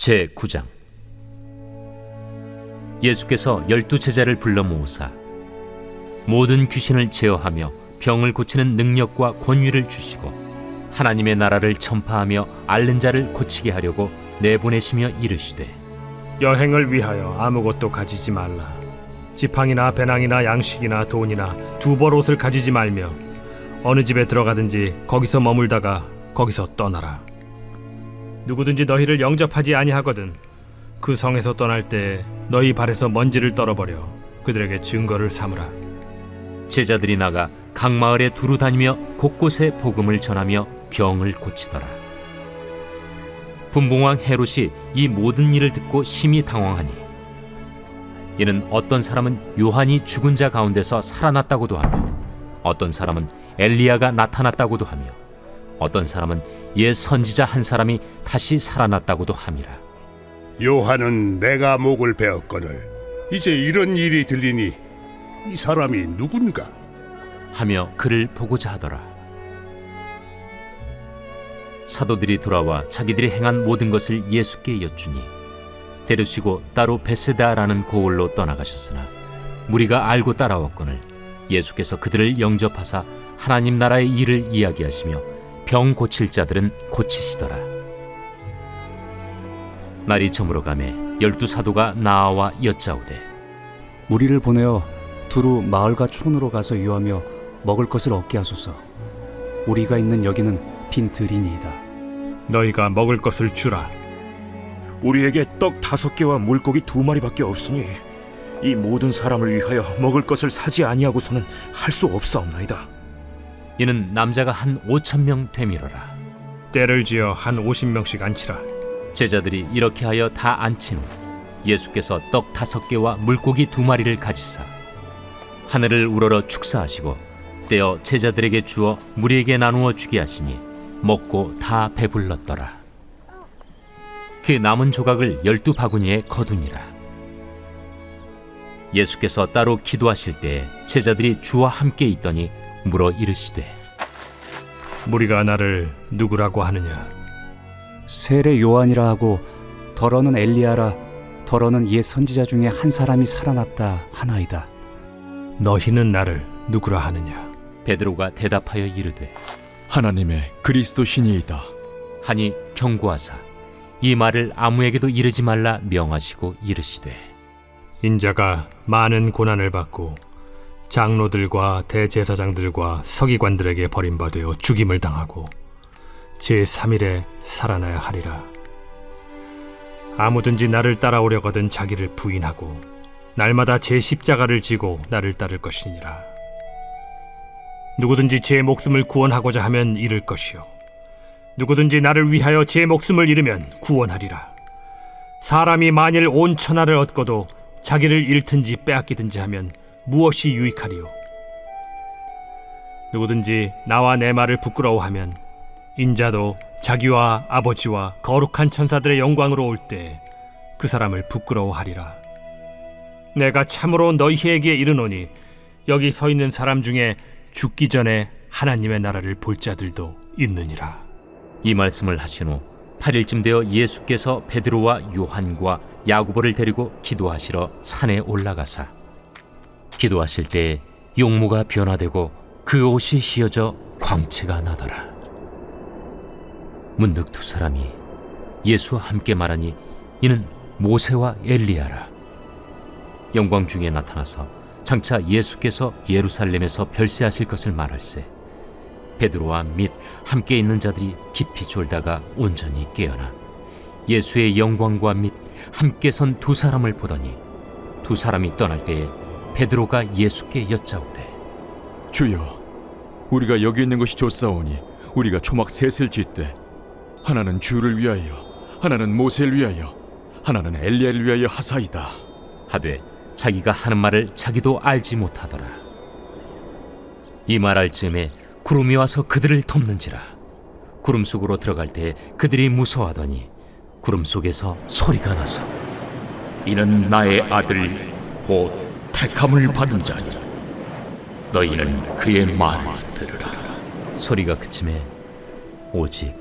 제9장. 예수께서 12제자를 불러 모으사 모든 귀신을 제어하며 병을 고치는 능력과 권위를 주시고 하나님의 나라를 전파하며 앓는 자를 고치게 하려고 내보내시며 이르시되, 여행을 위하여 아무것도 가지지 말라. 지팡이나 배낭이나 양식이나 돈이나 두벌 옷을 가지지 말며 어느 집에 들어가든지 거기서 머물다가 거기서 떠나라. 누구든지 너희를 영접하지 아니하거든 그 성에서 떠날 때 너희 발에서 먼지를 떨어버려 그들에게 증거를 삼으라. 제자들이 나가 각 마을에 두루 다니며 곳곳에 복음을 전하며 병을 고치더라. 분봉왕 헤롯이 이 모든 일을 듣고 심히 당황하니, 이는 어떤 사람은 요한이 죽은 자 가운데서 살아났다고도 하며 어떤 사람은 엘리야가 나타났다고도 하며 어떤 사람은 옛 선지자 한 사람이 다시 살아났다고도 함이라. 요한은 내가 목을 베었거늘 이제 이런 일이 들리니 이 사람이 누군가 하며 그를 보고자 하더라. 사도들이 돌아와 자기들이 행한 모든 것을 예수께 여쭈니 데려시고 따로 베세다라는 고을로 떠나가셨으나 무리가 알고 따라왔거늘 예수께서 그들을 영접하사 하나님 나라의 일을 이야기하시며 병 고칠 자들은 고치시더라. 날이 저물어가매 12사도가 나아와 여짜오되, 무리를 보내어 두루 마을과 촌으로 가서 유하며 먹을 것을 얻게 하소서. 우리가 있는 여기는 빈 들이니이다. 너희가 먹을 것을 주라. 우리에게 떡 5개와 물고기 2마리밖에 없으니 이 모든 사람을 위하여 먹을 것을 사지 아니하고서는 할 수 없사옵나이다. 이는 남자가 한 5,000명 되밀어라. 때를 지어 한 50명씩 앉히라. 제자들이 이렇게 하여 다 앉힌 후 예수께서 떡 5개와 물고기 2마리를 가지사 하늘을 우러러 축사하시고 떼어 제자들에게 주어 무리에게 나누어 주게 하시니 먹고 다 배불렀더라. 그 남은 조각을 12바구니에 거두니라. 예수께서 따로 기도하실 때 제자들이 주와 함께 있더니 물어 이르시되, 무리가 나를 누구라고 하느냐? 세례 요한이라 하고 더러는 엘리야라, 더러는 옛 선지자 중에 한 사람이 살아났다 하나이다. 너희는 나를 누구라 하느냐? 베드로가 대답하여 이르되, 하나님의 그리스도시니이다 하니 경고하사 이 말을 아무에게도 이르지 말라 명하시고 이르시되, 인자가 많은 고난을 받고 장로들과 대제사장들과 서기관들에게 버림받아 죽임을 당하고 제3일에 살아나야 하리라. 아무든지 나를 따라오려거든 자기를 부인하고 날마다 제 십자가를 지고 나를 따를 것이니라. 누구든지 제 목숨을 구원하고자 하면 잃을 것이요 누구든지 나를 위하여 제 목숨을 잃으면 구원하리라. 사람이 만일 온 천하를 얻고도 자기를 잃든지 빼앗기든지 하면 무엇이 유익하리요? 누구든지 나와 내 말을 부끄러워하면 인자도 자기와 아버지와 거룩한 천사들의 영광으로 올 때 그 사람을 부끄러워하리라. 내가 참으로 너희에게 이르노니 여기 서 있는 사람 중에 죽기 전에 하나님의 나라를 볼 자들도 있느니라. 이 말씀을 하신 후 8일쯤 되어 예수께서 베드로와 요한과 야고보를 데리고 기도하시러 산에 올라가사 기도하실 때 용모가 변화되고 그 옷이 휘어져 광채가 나더라. 문득 두 사람이 예수와 함께 말하니 이는 모세와 엘리야라. 영광 중에 나타나서 장차 예수께서 예루살렘에서 별세하실 것을 말할세 베드로와 및 함께 있는 자들이 깊이 졸다가 온전히 깨어나 예수의 영광과 및 함께 선 두 사람을 보더니 두 사람이 떠날 때에 베드로가 예수께 여짜오되, 주여, 우리가 여기 있는 것이 좋사오니 우리가 초막 셋을 짓되 하나는 주를 위하여, 하나는 모세를 위하여, 하나는 엘리야를 위하여 하사이다 하되 자기가 하는 말을 자기도 알지 못하더라. 이 말할 즈음에 구름이 와서 그들을 덮는지라. 구름 속으로 들어갈 때 그들이 무서워하더니 구름 속에서 소리가 나서, 이는 나의 아들 곧 택함을 받은 자니 너희는 그의 말을 들으라. 소리가 그침에 오직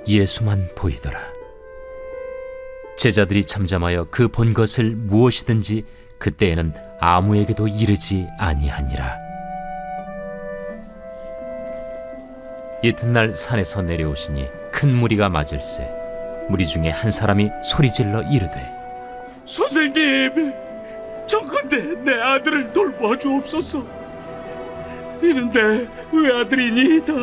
예수만 보이더라. 제자들이 잠잠하여 그 본 것을 무엇이든지 그때에는 아무에게도 이르지 아니하니라. 이튿날 산에서 내려오시니 큰 무리가 맞을세 무리 중에 한 사람이 소리질러 이르되 선생님, 정컨대 내 아들을 돌봐주옵소서. 이는 내 외아들이니이다.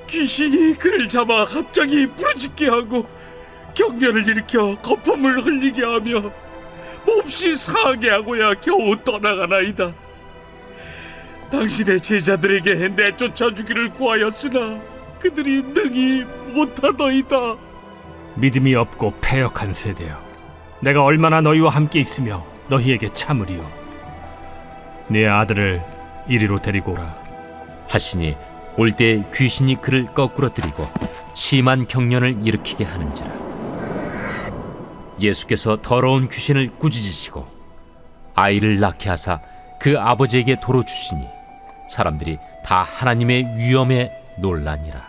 귀신이 그를 잡아 갑자기 부르짖게 하고 경련을 일으켜 거품을 흘리게 하며 몹시 상하게 하고야 겨우 떠나가나이다. 당신의 제자들에게 내쫓아 주기를 구하였으나 그들이 능히 못하더이다. 믿음이 없고 패역한 세대여, 내가 얼마나 너희와 함께 있으며 너희에게 참으리요. 네 아들을 이리로 데리고 오라. 하시니 올 때 귀신이 그를 거꾸러뜨리고 심한 경련을 일으키게 하는지라. 예수께서 더러운 귀신을 꾸짖으시고 아이를 낳게 하사 그 아버지에게 도로 주시니 사람들이 다 하나님의 위엄에 놀라니라.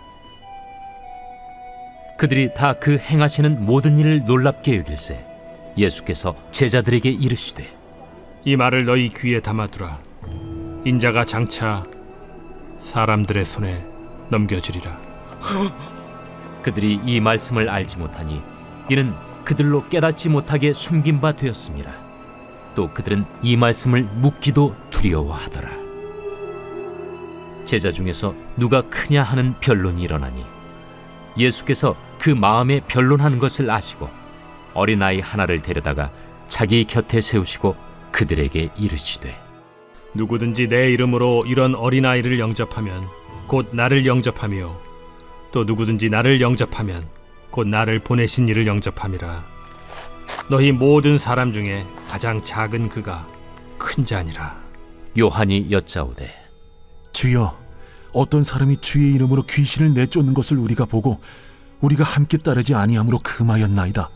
그들이 다 그 행하시는 모든 일을 놀랍게 여길세 예수께서 제자들에게 이르시되 이 말을 너희 귀에 담아두라. 인자가 장차 사람들의 손에 넘겨지리라. 그들이 이 말씀을 알지 못하니 이는 그들로 깨닫지 못하게 숨긴 바 되었습니다. 또 그들은 이 말씀을 묻기도 두려워하더라. 제자 중에서 누가 크냐 하는 변론이 일어나니 예수께서 그 마음에 변론하는 것을 아시고 어린아이 하나를 데려다가 자기 곁에 세우시고 그들에게 이르시되 누구든지 내 이름으로 이런 어린아이를 영접하면 곧 나를 영접하며 또 누구든지 나를 영접하면 곧 나를 보내신 이를 영접함이라. 너희 모든 사람 중에 가장 작은 그가 큰 자니라. 요한이 여짜오되 주여, 어떤 사람이 주의 이름으로 귀신을 내쫓는 것을 우리가 보고 우리가 함께 따르지 아니함으로 금하였나이다.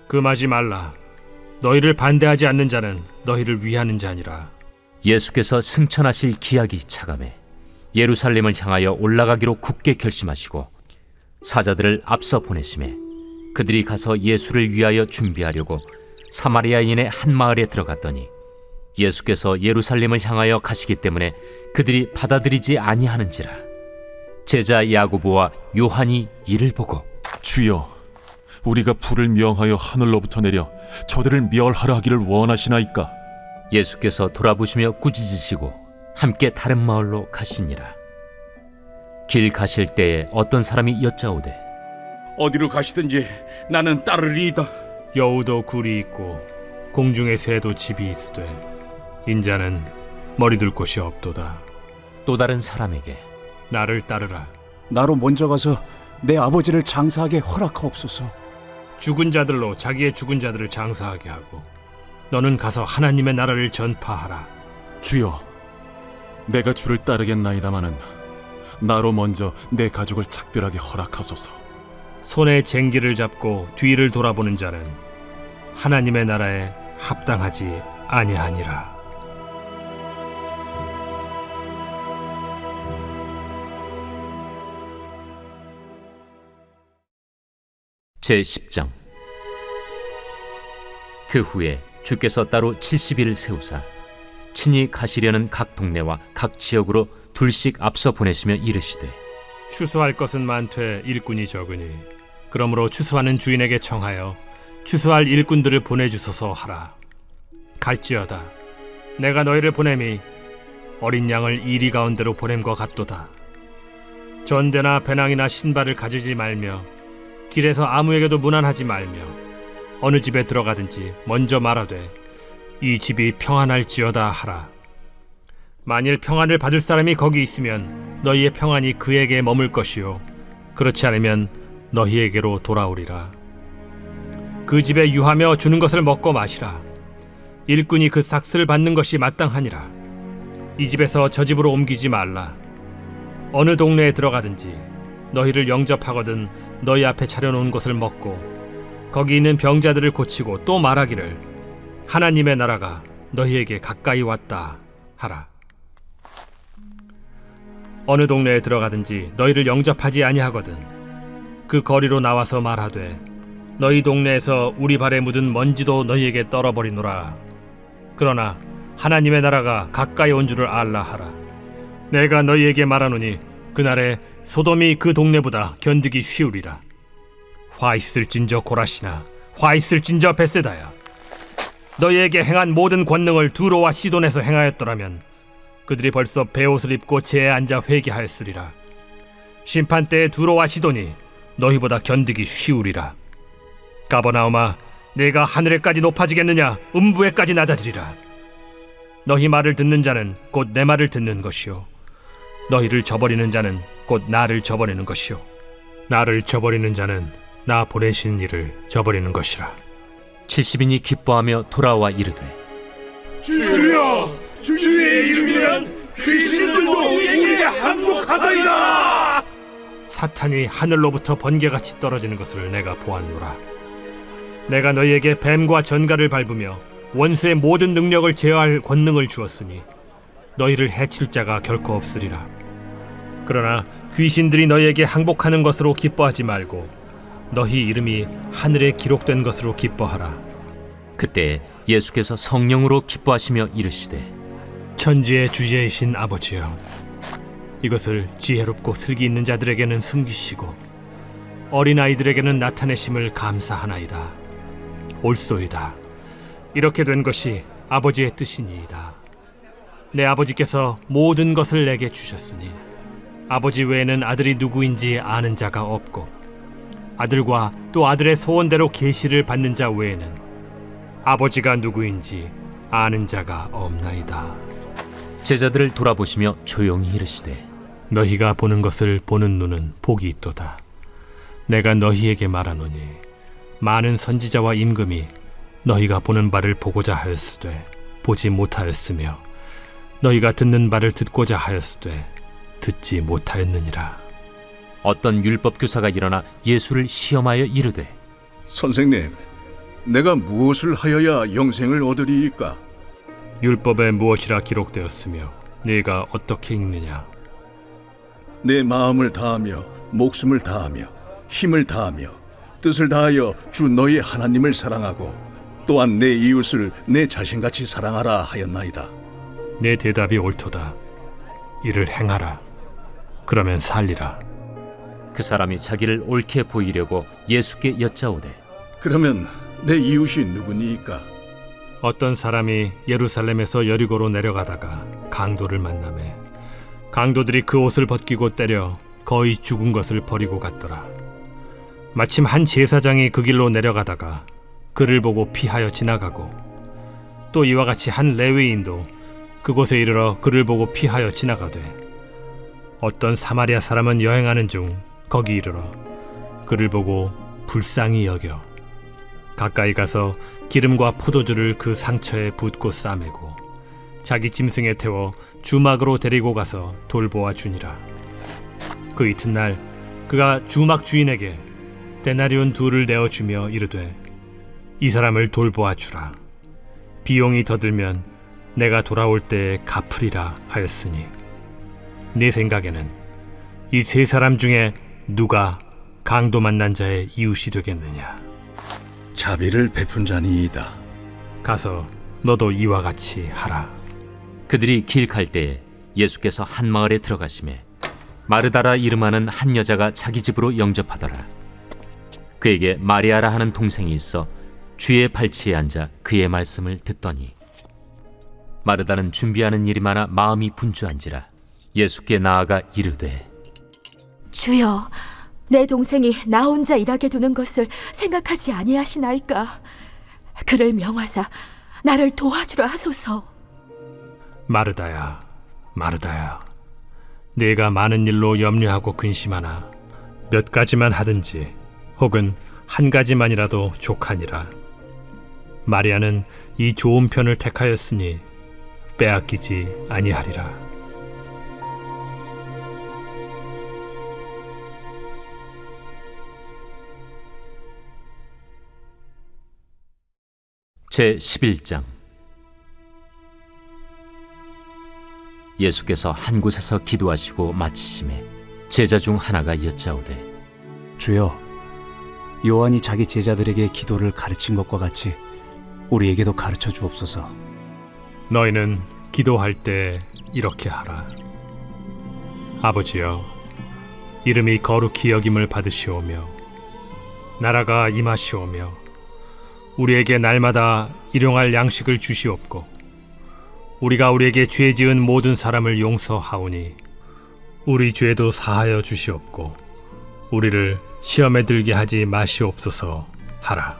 금하지 말라. 너희를 반대하지 않는 자는 너희를 위하는 자니라. 예수께서 승천하실 기약이 차감해 예루살렘을 향하여 올라가기로 굳게 결심하시고 사자들을 앞서 보내심에 그들이 가서 예수를 위하여 준비하려고 사마리아인의 한 마을에 들어갔더니 예수께서 예루살렘을 향하여 가시기 때문에 그들이 받아들이지 아니하는지라. 제자 야고보와 요한이 이를 보고 주여, 우리가 불을 명하여 하늘로부터 내려 저들을 멸하라 하기를 원하시나이까? 예수께서 돌아보시며 꾸짖으시고 함께 다른 마을로 가시니라. 길 가실 때에 어떤 사람이 여짜오되 어디로 가시든지 나는 따르리이다. 여우도 굴이 있고 공중의 새도 집이 있으되 인자는 머리둘 곳이 없도다. 또 다른 사람에게 나를 따르라. 나로 먼저 가서 내 아버지를 장사하게 허락하옵소서. 죽은 자들로 자기의 죽은 자들을 장사하게 하고 너는 가서 하나님의 나라를 전파하라. 주여, 내가 주를 따르겠나이다마는 나로 먼저 내 가족을 작별하게 허락하소서. 손에 쟁기를 잡고 뒤를 돌아보는 자는 하나님의 나라에 합당하지 아니하니라. 제10장. 그 후에 주께서 따로 70일을 세우사 친히 가시려는 각 동네와 각 지역으로 둘씩 앞서 보내시며 이르시되 추수할 것은 많되 일꾼이 적으니 그러므로 추수하는 주인에게 청하여 추수할 일꾼들을 보내주소서 하라. 갈지어다. 내가 너희를 보냄이 어린 양을 이리 가운데로 보냄과 같도다. 전대나 배낭이나 신발을 가지지 말며 길에서 아무에게도 문안하지 말며 어느 집에 들어가든지 먼저 말하되 이 집이 평안할지어다 하라. 만일 평안을 받을 사람이 거기 있으면 너희의 평안이 그에게 머물 것이요 그렇지 않으면 너희에게로 돌아오리라. 그 집에 유하며 주는 것을 먹고 마시라. 일꾼이 그 삭슬을 받는 것이 마땅하니라. 이 집에서 저 집으로 옮기지 말라. 어느 동네에 들어가든지 너희를 영접하거든 너희 앞에 차려놓은 것을 먹고 거기 있는 병자들을 고치고 또 말하기를 하나님의 나라가 너희에게 가까이 왔다 하라. 어느 동네에 들어가든지 너희를 영접하지 아니하거든 그 거리로 나와서 말하되 너희 동네에서 우리 발에 묻은 먼지도 너희에게 떨어버리노라. 그러나 하나님의 나라가 가까이 온 줄을 알라 하라. 내가 너희에게 말하노니 그날에 소돔이 그 동네보다 견디기 쉬우리라. 화 있을진저 고라시나, 화 있을진저 벳세다야. 너희에게 행한 모든 권능을 두로와 시돈에서 행하였더라면 그들이 벌써 베옷을 입고 제에 앉아 회개하였으리라. 심판 때에 두로와 시돈이 너희보다 견디기 쉬우리라. 가버나움아, 내가 하늘에까지 높아지겠느냐? 음부에까지 낮아지리라. 너희 말을 듣는 자는 곧 내 말을 듣는 것이요, 너희를 저버리는 자는 곧 나를 저버리는 것이요, 나를 저버리는 자는 나 보내신 이를 저버리는 것이라. 70인이 기뻐하며 돌아와 이르되 주여, 주의 이름이면 귀신들도 우리에게 항복하더이다. 사탄이 하늘로부터 번개같이 떨어지는 것을 내가 보았노라. 내가 너희에게 뱀과 전갈을 밟으며 원수의 모든 능력을 제어할 권능을 주었으니 너희를 해칠 자가 결코 없으리라. 그러나 귀신들이 너희에게 항복하는 것으로 기뻐하지 말고 너희 이름이 하늘에 기록된 것으로 기뻐하라. 그때 예수께서 성령으로 기뻐하시며 이르시되 천지의 주제이신 아버지여, 이것을 지혜롭고 슬기 있는 자들에게는 숨기시고 어린아이들에게는 나타내심을 감사하나이다. 옳소이다. 이렇게 된 것이 아버지의 뜻이니이다. 내 아버지께서 모든 것을 내게 주셨으니 아버지 외에는 아들이 누구인지 아는 자가 없고 아들과 또 아들의 소원대로 계시를 받는 자 외에는 아버지가 누구인지 아는 자가 없나이다. 제자들을 돌아보시며 조용히 이르시되 너희가 보는 것을 보는 눈은 복이 있도다. 내가 너희에게 말하노니 많은 선지자와 임금이 너희가 보는 바를 보고자 하였으되 보지 못하였으며 너희가 듣는 바를 듣고자 하였으되 듣지 못하였느니라. 어떤 율법 교사가 일어나 예수를 시험하여 이르되 선생님, 내가 무엇을 하여야 영생을 얻으리이까? 율법에 무엇이라 기록되었으며 네가 어떻게 읽느냐? 내 마음을 다하며 목숨을 다하며 힘을 다하며 뜻을 다하여 주 너희 하나님을 사랑하고 또한 내 이웃을 내 자신같이 사랑하라 하였나이다. 내 대답이 옳도다. 이를 행하라. 그러면 살리라. 그 사람이 자기를 옳게 보이려고 예수께 여짜오되 그러면 내 이웃이 누구니이까? 어떤 사람이 예루살렘에서 여리고로 내려가다가 강도를 만나매 강도들이 그 옷을 벗기고 때려 거의 죽은 것을 버리고 갔더라. 마침 한 제사장이 그 길로 내려가다가 그를 보고 피하여 지나가고 또 이와 같이 한 레위인도 그곳에 이르러 그를 보고 피하여 지나가되 어떤 사마리아 사람은 여행하는 중 거기 이르러 그를 보고 불쌍히 여겨 가까이 가서 기름과 포도주를 그 상처에 붓고 싸매고 자기 짐승에 태워 주막으로 데리고 가서 돌보아 주니라. 그 이튿날 그가 주막 주인에게 데나리온 2를 내어주며 이르되 이 사람을 돌보아 주라. 비용이 더 들면 내가 돌아올 때에 갚으리라 하였으니 네 생각에는 이 세 사람 중에 누가 강도 만난 자의 이웃이 되겠느냐? 자비를 베푼 자니이다. 가서 너도 이와 같이 하라. 그들이 길 갈 때에 예수께서 한 마을에 들어가시매 마르다라 이름하는 한 여자가 자기 집으로 영접하더라. 그에게 마리아라 하는 동생이 있어 주의 발치에 앉아 그의 말씀을 듣더니 마르다는 준비하는 일이 많아 마음이 분주한지라 예수께 나아가 이르되 주여, 내 동생이 나 혼자 일하게 두는 것을 생각하지 아니하시나이까? 그를 명하사 나를 도와주라 하소서. 마르다야, 마르다야, 네가 많은 일로 염려하고 근심하나 몇 가지만 하든지 혹은 한 가지만이라도 족하니라. 마리아는 이 좋은 편을 택하였으니 빼앗기지 아니하리라. 제11장 예수께서 한 곳에서 기도하시고 마치심에 제자 중 하나가 여짜오되 주여, 요한이 자기 제자들에게 기도를 가르친 것과 같이 우리에게도 가르쳐 주옵소서. 너희는 기도할 때 이렇게 하라. 아버지여, 이름이 거룩히 여김을 받으시오며 나라가 임하시오며 우리에게 날마다 일용할 양식을 주시옵고 우리가 우리에게 죄 지은 모든 사람을 용서하오니 우리 죄도 사하여 주시옵고 우리를 시험에 들게 하지 마시옵소서 하라.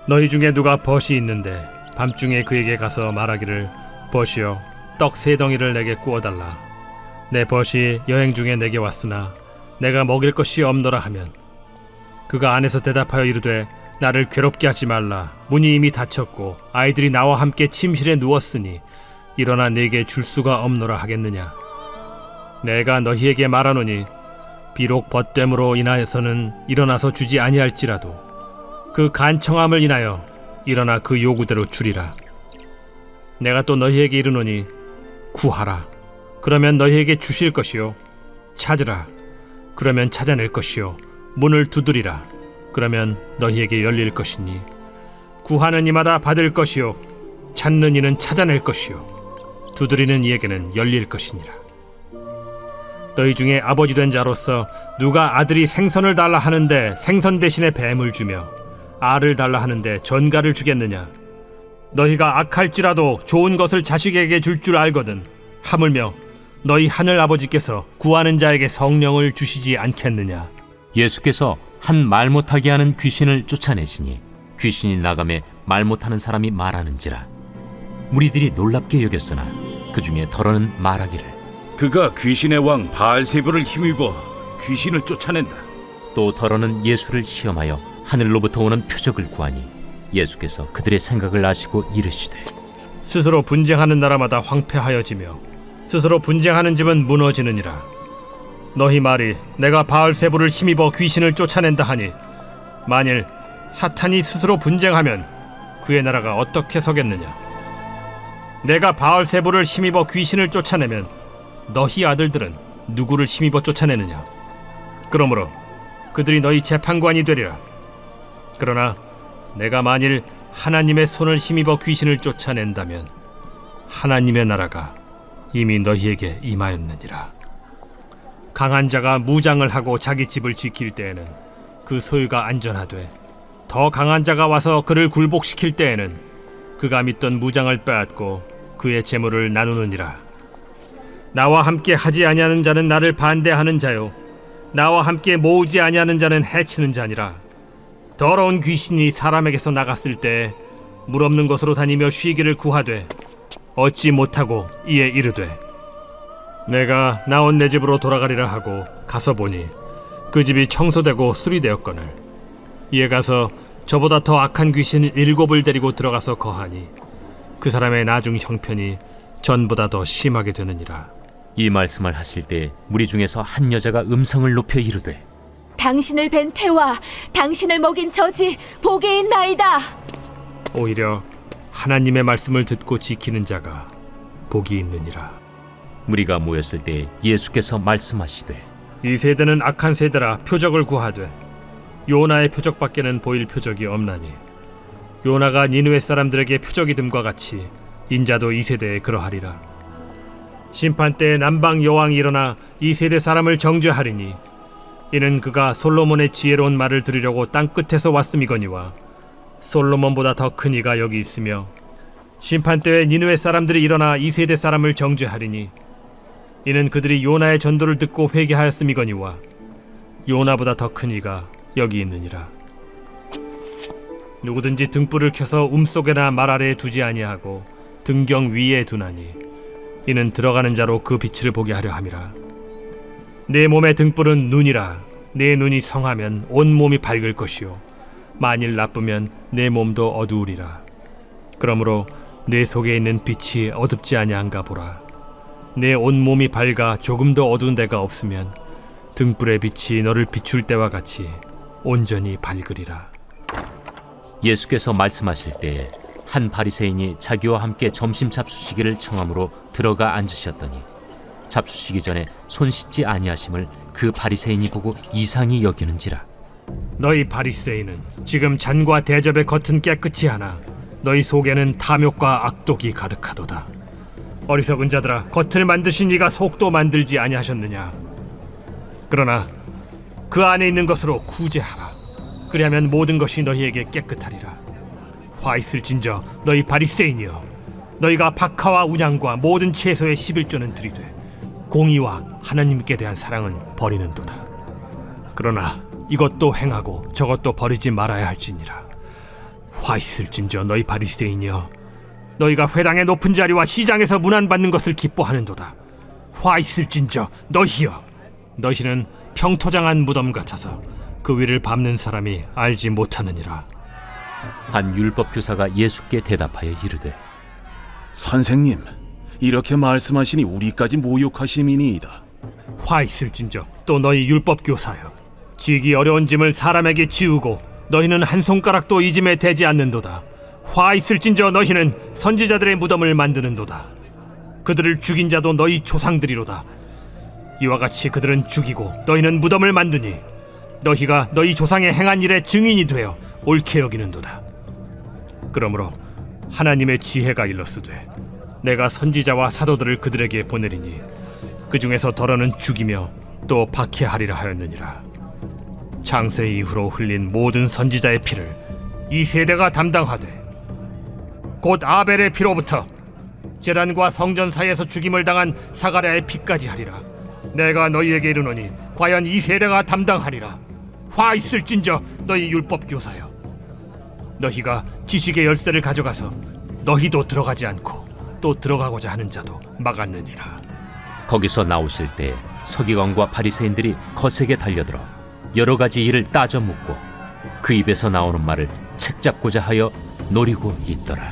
너희 중에 누가 벗이 있는데 밤중에 그에게 가서 말하기를 벗이여 떡 3덩이를 내게 구워달라. 내 벗이 여행 중에 내게 왔으나 내가 먹일 것이 없노라 하면 그가 안에서 대답하여 이르되 나를 괴롭게 하지 말라. 문이 이미 닫혔고 아이들이 나와 함께 침실에 누웠으니 일어나 내게 줄 수가 없노라 하겠느냐. 내가 너희에게 말하노니 비록 벗됨으로 인하여서는 일어나서 주지 아니할지라도 그 간청함을 인하여 일어나 그 요구대로 주리라. 내가 또 너희에게 이르노니 구하라. 그러면 너희에게 주실 것이요. 찾으라. 그러면 찾아낼 것이요. 문을 두드리라. 그러면 너희에게 열릴 것이니 구하는 이마다 받을 것이요. 찾는 이는 찾아낼 것이요. 두드리는 이에게는 열릴 것이니라. 너희 중에 아버지 된 자로서 누가 아들이 생선을 달라 하는데 생선 대신에 뱀을 주며 알을 달라 하는데 전갈을 주겠느냐. 너희가 악할지라도 좋은 것을 자식에게 줄 줄 알거든 하물며 너희 하늘 아버지께서 구하는 자에게 성령을 주시지 않겠느냐. 예수께서 한 말 못하게 하는 귀신을 쫓아내시니 귀신이 나가매 말 못하는 사람이 말하는지라. 무리들이 놀랍게 여겼으나 그 중에 더러는 말하기를 그가 귀신의 왕 바알세불을 힘입어 귀신을 쫓아낸다. 또 더러는 예수를 시험하여 하늘로부터 오는 표적을 구하니 예수께서 그들의 생각을 아시고 이르시되 스스로 분쟁하는 나라마다 황폐하여지며 스스로 분쟁하는 집은 무너지느니라. 너희 말이 내가 바알세불을 힘입어 귀신을 쫓아낸다 하니 만일 사탄이 스스로 분쟁하면 그의 나라가 어떻게 서겠느냐. 내가 바알세불을 힘입어 귀신을 쫓아내면 너희 아들들은 누구를 힘입어 쫓아내느냐. 그러므로 그들이 너희 재판관이 되리라. 그러나 내가 만일 하나님의 손을 힘입어 귀신을 쫓아낸다면 하나님의 나라가 이미 너희에게 임하였느니라. 강한 자가 무장을 하고 자기 집을 지킬 때에는 그 소유가 안전하되 더 강한 자가 와서 그를 굴복시킬 때에는 그가 믿던 무장을 빼앗고 그의 재물을 나누느니라. 나와 함께 하지 아니하는 자는 나를 반대하는 자요 나와 함께 모으지 아니하는 자는 해치는 자니라. 더러운 귀신이 사람에게서 나갔을 때 물 없는 곳으로 다니며 쉬기를 구하되 얻지 못하고 이에 이르되 내가 나온 내 집으로 돌아가리라 하고 가서 보니 그 집이 청소되고 수리되었거늘 이에 가서 저보다 더 악한 귀신 7을 데리고 들어가서 거하니 그 사람의 나중 형편이 전보다 더 심하게 되느니라. 이 말씀을 하실 때 무리 중에서 한 여자가 음성을 높여 이르되 당신을 뵌 태와 당신을 먹인 저지 복이 있나이다. 오히려 하나님의 말씀을 듣고 지키는 자가 복이 있느니라. 무리가 모였을 때 예수께서 말씀하시되 이 세대는 악한 세대라 표적을 구하되 요나의 표적밖에는 보일 표적이 없나니 요나가 니느웨 사람들에게 표적이 됨과 같이 인자도 이 세대에 그러하리라. 심판 때에 남방 여왕이 일어나 이 세대 사람을 정죄하리니 이는 그가 솔로몬의 지혜로운 말을 들으려고 땅 끝에서 왔음이거니와 솔로몬보다 더 큰 이가 여기 있으며 심판 때에 니느웨 사람들이 일어나 이 세대 사람을 정죄하리니 이는 그들이 요나의 전도를 듣고 회개하였음이거니와 요나보다 더 큰 이가 여기 있느니라. 누구든지 등불을 켜서 움속에나 말 아래에 두지 아니하고 등경 위에 두나니 이는 들어가는 자로 그 빛을 보게 하려 함이라. 내 몸의 등불은 눈이라. 내 눈이 성하면 온 몸이 밝을 것이요 만일 나쁘면 내 몸도 어두우리라. 그러므로 내 속에 있는 빛이 어둡지 아니한가 보라. 내 온 몸이 밝아 조금도 어두운 데가 없으면 등불의 빛이 너를 비출 때와 같이 온전히 밝으리라. 예수께서 말씀하실 때에 한 바리새인이 자기와 함께 점심 잡수시기를 청함으로 들어가 앉으셨더니 잡수시기 전에 손 씻지 아니하심을 그 바리새인이 보고 이상히 여기는지라. 너희 바리새인은 지금 잔과 대접의 겉은 깨끗이 하나 너희 속에는 탐욕과 악독이 가득하도다. 어리석은 자들아, 겉을 만드신 이가 속도 만들지 아니하셨느냐? 그러나 그 안에 있는 것으로 구제하라. 그리하면 모든 것이 너희에게 깨끗하리라. 화 있을진저 너희 바리새인이여, 너희가 박하와 운양과 모든 채소의 11조는 들이되 공의와 하나님께 대한 사랑은 버리는도다. 그러나 이것도 행하고 저것도 버리지 말아야 할지니라. 화 있을진저 너희 바리새인이여, 너희가 회당의 높은 자리와 시장에서 문안받는 것을 기뻐하는도다. 화 있을진저 너희여, 너희는 평토장한 무덤 같아서 그 위를 밟는 사람이 알지 못하느니라. 한 율법 교사가 예수께 대답하여 이르되 선생님, 이렇게 말씀하시니 우리까지 모욕하심이니이다. 화 있을진저 또 너희 율법 교사여, 지기 어려운 짐을 사람에게 지우고 너희는 한 손가락도 이 짐에 대지 않는도다. 화 있을진저 너희는 선지자들의 무덤을 만드는도다. 그들을 죽인 자도 너희 조상들이로다. 이와 같이 그들은 죽이고 너희는 무덤을 만드니 너희가 너희 조상의 행한 일의 증인이 되어 옳게 여기는도다. 그러므로 하나님의 지혜가 일렀으되 내가 선지자와 사도들을 그들에게 보내리니 그 중에서 더러는 죽이며 또 박해하리라 하였느니라. 창세 이후로 흘린 모든 선지자의 피를 이 세대가 담당하되 곧 아벨의 피로부터 제단과 성전 사이에서 죽임을 당한 사가랴의 피까지 하리라. 내가 너희에게 이르노니 과연 이 세대가 담당하리라. 화 있을진저 너희 율법 교사여, 너희가 지식의 열쇠를 가져가서 너희도 들어가지 않고 또 들어가고자 하는 자도 막았느니라. 거기서 나오실 때 서기관과 바리새인들이 거세게 달려들어 여러 가지 일을 따져 묻고 그 입에서 나오는 말을 책잡고자 하여 노리고 있더라.